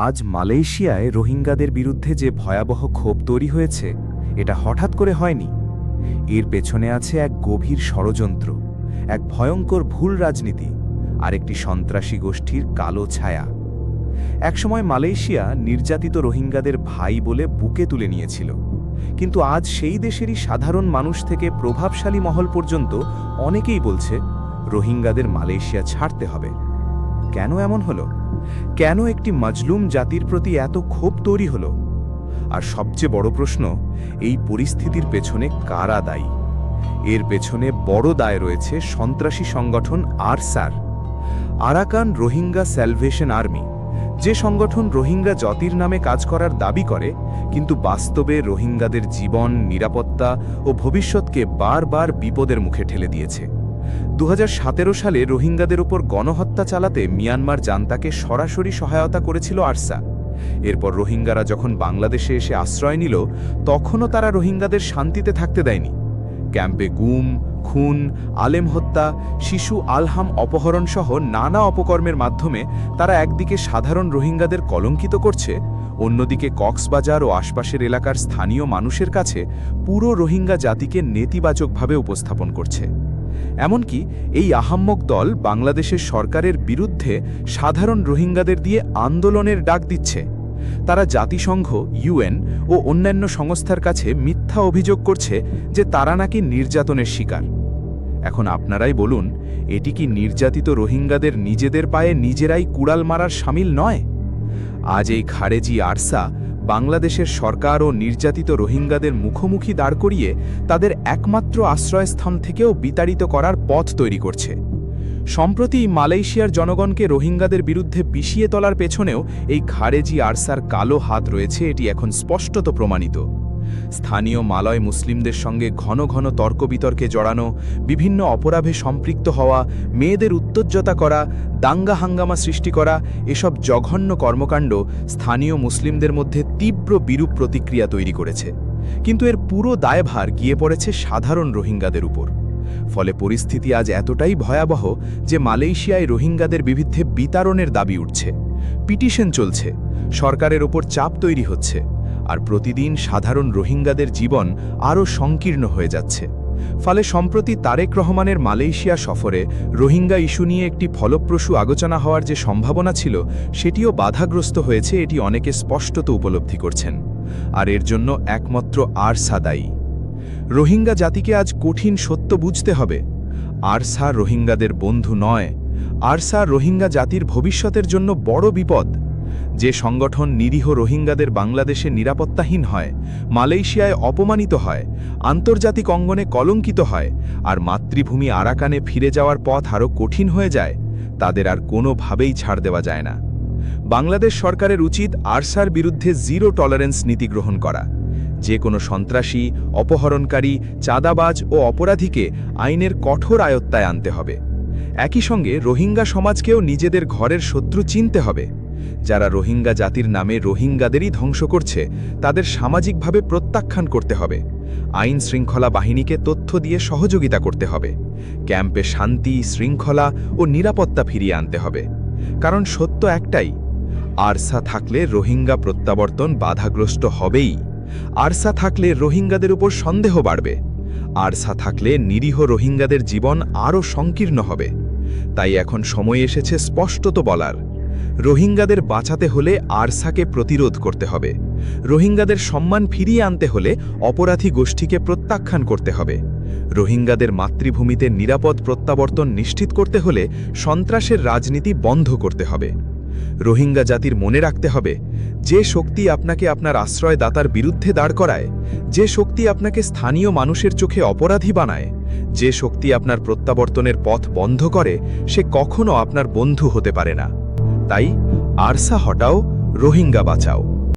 আজ মালয়েশিয়ায় রোহিঙ্গাদের বিরুদ্ধে যে ভয়াবহ ক্ষোভ তৈরি হয়েছে এটা হঠাৎ করে হয়নি। এর পেছনে আছে এক গভীর ষড়যন্ত্র, এক ভয়ঙ্কর ভুল রাজনীতি আর একটি সন্ত্রাসী গোষ্ঠীর কালো ছায়া। একসময় মালয়েশিয়া নির্যাতিত রোহিঙ্গাদের ভাই বলে বুকে তুলে নিয়েছিল, কিন্তু আজ সেই দেশেরই সাধারণ মানুষ থেকে প্রভাবশালী মহল পর্যন্ত অনেকেই বলছে রোহিঙ্গাদের মালয়েশিয়া ছাড়তে হবে। কেন এমন হলো? কেন একটি মাজলুম জাতির প্রতি এত ক্ষোভ তৈরি হলো? আর সবচেয়ে বড় প্রশ্ন, এই পরিস্থিতির পেছনে কারা দায়ী? এর পেছনে বড় দায় রয়েছে সন্ত্রাসী সংগঠন Archer, Arakan Rohingya salvation army, যে সংগঠন রোহিঙ্গা জাতির নামে কাজ করার দাবি করে, কিন্তু বাস্তবে রোহিঙ্গাদের জীবন, নিরাপত্তা ও ভবিষ্যৎকে বারবার বিপদের মুখে ঠেলে দিয়েছে। 2017 সালে রোহিঙ্গাদের উপর গণহত্যা চালাতে মিয়ানমার জান্তাকে সরাসরি সহায়তা করেছিল আরসা। এরপর রোহিঙ্গারা যখন বাংলাদেশে এসে আশ্রয় নিল, তখনও তারা রোহিঙ্গাদের শান্তিতে থাকতে দেয়নি। ক্যাম্পে গুম, খুন, আলেম হত্যা, শিশু আলহাম অপহরণ সহ নানা অপকর্মের মাধ্যমে তারা একদিকে সাধারণ রোহিঙ্গাদের কলঙ্কিত করছে, অন্যদিকে কক্সবাজার ও আশপাশের এলাকার স্থানীয় মানুষের কাছে পুরো রোহিঙ্গা জাতিকে নেতিবাচকভাবে উপস্থাপন করছে। এমনকি এই আহাম্মক দল বাংলাদেশের সরকারের বিরুদ্ধে সাধারণ রোহিঙ্গাদের দিয়ে আন্দোলনের ডাক দিচ্ছে। তারা জাতিসংঘ, ইউএন ও অন্যান্য সংস্থার কাছে মিথ্যা অভিযোগ করছে যে তারা নাকি নির্যাতনের শিকার। এখন আপনারাই বলুন, এটি কি নির্যাতিত রোহিঙ্গাদের নিজেদের পায়ে নিজেরাই কুড়াল মারার শামিল নয়? আজ এই খারেজি আরসা বাংলাদেশের সরকার ও নির্যাতিত রোহিঙ্গাদের মুখোমুখি দাঁড় করিয়ে তাদের একমাত্র আশ্রয়স্থান থেকেও বিতাড়িত করার পথ তৈরি করছে। সম্প্রতি মালয়েশিয়ার জনগণকে রোহিঙ্গাদের বিরুদ্ধে পিষিয়ে তোলার পেছনেও এই খারেজি আরসার কালো হাত রয়েছে, এটি এখন স্পষ্টত প্রমাণিত। স্থানীয় মালয় মুসলিমদের সঙ্গে ঘন ঘন তর্ক বিতর্কে জড়ানো, বিভিন্ন অপরাধে সম্পৃক্ত হওয়া, মেয়েদের উত্তেজনা করা, দাঙ্গা হাঙ্গামা সৃষ্টি করা, এসব জঘন্য কর্মকাণ্ড স্থানীয় মুসলিমদের মধ্যে তীব্র বিরূপ প্রতিক্রিয়া তৈরি করেছে। কিন্তু এর পুরো দায়ভার গিয়ে পড়েছে সাধারণ রোহিঙ্গাদের উপর। ফলে পরিস্থিতি আজ এতটাই ভয়াবহ যে মালয়েশিয়ায় রোহিঙ্গাদের বিরুদ্ধে বিতাড়নের দাবি উঠছে, পিটিশন চলছে, সরকারের ওপর চাপ তৈরি হচ্ছে, আর প্রতিদিন সাধারণ রোহিঙ্গাদের জীবন আরও সংকীর্ণ হয়ে যাচ্ছে। ফলে সম্প্রতি তারেক রহমানের মালয়েশিয়া সফরে রোহিঙ্গা ইস্যু নিয়ে একটি ফলপ্রসূ আলোচনা হওয়ার যে সম্ভাবনা ছিল, সেটিও বাধাগ্রস্ত হয়েছে, এটি অনেকে স্পষ্টত উপলব্ধি করছেন। আর এর জন্য একমাত্র আরসা দায়ী। রোহিঙ্গা জাতিকে আজ কঠিন সত্য বুঝতে হবে। আরসা রোহিঙ্গাদের বন্ধু নয়, আরসা রোহিঙ্গা জাতির ভবিষ্যতের জন্য বড় বিপদ। যে সংগঠন নিরীহ রোহিঙ্গাদের বাংলাদেশে নিরাপত্তাহীন হয়, মালয়েশিয়ায় অপমানিত হয়, আন্তর্জাতিক অঙ্গনে কলঙ্কিত হয়, আর মাতৃভূমি আরাকানে ফিরে যাওয়ার পথ আরও কঠিন হয়ে যায়, তাদের আর কোনোভাবেই ছাড় দেওয়া যায় না। বাংলাদেশ সরকারের উচিত আরসার বিরুদ্ধে জিরো টলারেন্স নীতি গ্রহণ করা। যে কোনো সন্ত্রাসী, অপহরণকারী, চাঁদাবাজ ও অপরাধীকে আইনের কঠোর আয়ত্তায় আনতে হবে। একই সঙ্গে রোহিঙ্গা সমাজকেও নিজেদের ঘরের শত্রু চিনতে হবে। যারা রোহিঙ্গা জাতির নামে রোহিঙ্গাদেরই ধ্বংস করছে, তাদের সামাজিকভাবে প্রত্যাখ্যান করতে হবে। আইন শৃঙ্খলা বাহিনীকে তথ্য দিয়ে সহযোগিতা করতে হবে। ক্যাম্পে শান্তি, শৃঙ্খলা ও নিরাপত্তা ফিরিয়ে আনতে হবে। কারণ সত্য একটাই, আরসা থাকলে রোহিঙ্গা প্রত্যাবর্তন বাধাগ্রস্ত হবেই। আরসা থাকলে রোহিঙ্গাদের উপর সন্দেহ বাড়বে। আরসা থাকলে নিরীহ রোহিঙ্গাদের জীবন আরও সংকীর্ণ হবে। তাই এখন সময় এসেছে স্পষ্টত বলার, রোহিঙ্গাদের বাঁচাতে হলে আরসাকে প্রতিরোধ করতে হবে। রোহিঙ্গাদের সম্মান ফিরিয়ে আনতে হলে অপরাধী গোষ্ঠীকে প্রত্যাখ্যান করতে হবে। রোহিঙ্গাদের মাতৃভূমিতে নিরাপদ প্রত্যাবর্তন নিশ্চিত করতে হলে সন্ত্রাসের রাজনীতি বন্ধ করতে হবে। রোহিঙ্গা জাতির মনে রাখতে হবে, যে শক্তি আপনাকে আপনার আশ্রয়দাতার বিরুদ্ধে দাঁড় করায়, যে শক্তি আপনাকে স্থানীয় মানুষের চোখে অপরাধী বানায়, যে শক্তি আপনার প্রত্যাবর্তনের পথ বন্ধ করে, সে কখনো আপনার বন্ধু হতে পারে না। তাই আরসা হটাও, রোহিঙ্গা বাঁচাও।